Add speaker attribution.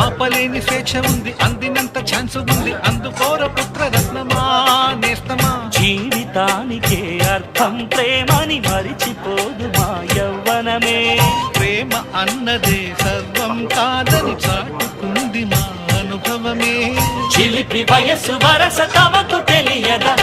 Speaker 1: ఆపలేని స్వేచ్ఛ ఉంది, అందినంత ఛాన్స్ ఉంది, అందుకోర పుత్ర రత్నమా నేస్తమా.
Speaker 2: జీవితానికే అర్థం ప్రేమని మరిచిపోదు మా యవ్వనమే.
Speaker 1: ప్రేమ అన్నదే సర్వం కాదని చాటుకుంది మా అనుభవమే.
Speaker 2: చిలిపి వయస్సు వరస తమకు తెలియదా.